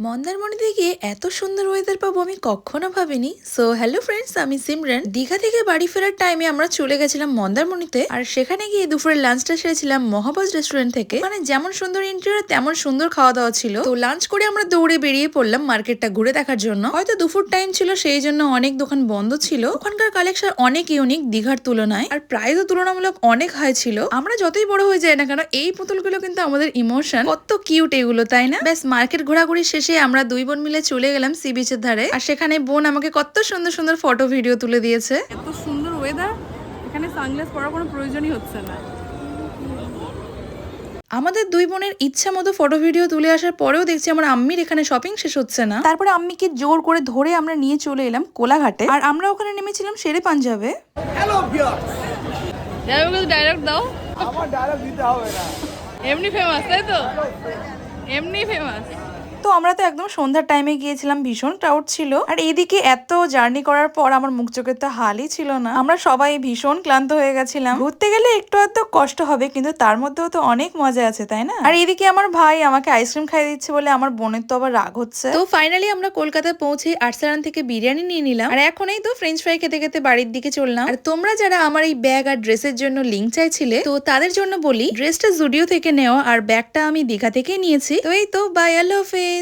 মন্দারমণিতে গিয়ে এত সুন্দর ওয়েদার পাবো আমি কখনো ভাবিনি। সো হ্যালো ফ্রেন্ডস, আমি সিমরান। দীঘা থেকে বাড়ি ফেরার টাইমে আমরা চলে গেছিলাম মন্দারমণিতে, আর সেখানে গিয়ে দুপুরের লাঞ্চটা সেরেছিলাম মহাবাজ রেস্টুরেন্ট থেকে। মানে যেমন সুন্দর ইন্টেরিয়র তেমন সুন্দর খাওয়া দাওয়া ছিল। তো লাঞ্চ করে আমরা দৌড়ে বেরিয়ে পড়লাম মার্কেটটা ঘুরে দেখার জন্য। হয়তো দুপুর টাইম ছিল, সেই জন্য অনেক দোকান বন্ধ ছিল। ওখানকার কালেকশন অনেক ইউনিক দীঘার তুলনায়, আর প্রাইসও তুলনামূলক অনেক হাই ছিল। আমরা যতই বড় হয়ে যায় না কেন, এই পুতুলগুলো কিন্তু আমাদের ইমোশন। কত কিউট এগুলো, তাই না? ব্যাস মার্কেট ঘোরাঘুরি শেষে আমরা দুই বোন মিলে চলে গেলাম সি বিচের ধারে। আর সেখানে বোন আমাকে কত সুন্দর সুন্দর ফটো ভিডিও তুলে দিয়েছে। এত সুন্দর ওয়েদার, এখানে সানগ্লাস পরার কোনো প্রয়োজনই হচ্ছে না। আমাদের দুই বোনের ইচ্ছা মতো ফটো ভিডিও তুলে আসার পরেও দেখছি আমার আম্মির এখানে শপিং শেষ হচ্ছে না। তারপরে আম্মিকে জোর করে ধরে আমরা নিয়ে চলে এলাম কোলাঘাটে, আর আমরা ওখানে নেমেছিলাম শেরে পাঞ্জাবে। হ্যালো ভিউয়ার্স, ডায়লগ দাও। আমার ডায়লগ দিতে হবে না। এমনি ফেমাস, তাই তো? এমনি ফেমাস। তো আমরা তো একদম সন্ধ্যার টাইমে গিয়েছিলাম, ভীষণ ক্রাউড ছিল। আর এইদিকে এত জার্নি করার পর আমার মুখ চোখের তো হালই ছিল না। আমরা সবাই ভীষণ ক্লান্ত হয়ে গেছিলাম। ঘুরতে গেলে একটু এত কষ্ট হবে, কিন্তু তার মধ্যেও তো অনেক মজা আছে, তাই না? আর এইদিকে আমার ভাই আমাকে আইসক্রিম খাইয়ে দিচ্ছে বলে আমার বোনের তো আবার রাগ হচ্ছে। তো ফাইনালি আমরা কলকাতায় পৌঁছে আর্সারান থেকে বিরিয়ানি নিয়ে নিলাম, আর এখন এই তো ফ্রেঞ্চ ফ্রাই খেতে খেতে বাড়ির দিকে চললাম। আর তোমরা যারা আমার এই ব্যাগ আর ড্রেসের জন্য লিঙ্ক চাইছিলে, তো তাদের জন্য বলি, ড্রেসটা জুডিও থেকে নেওয়া আর ব্যাগটা আমি দীঘা থেকে নিয়েছি। তো এই তো, বাই, আল্লাহ হাফেজ।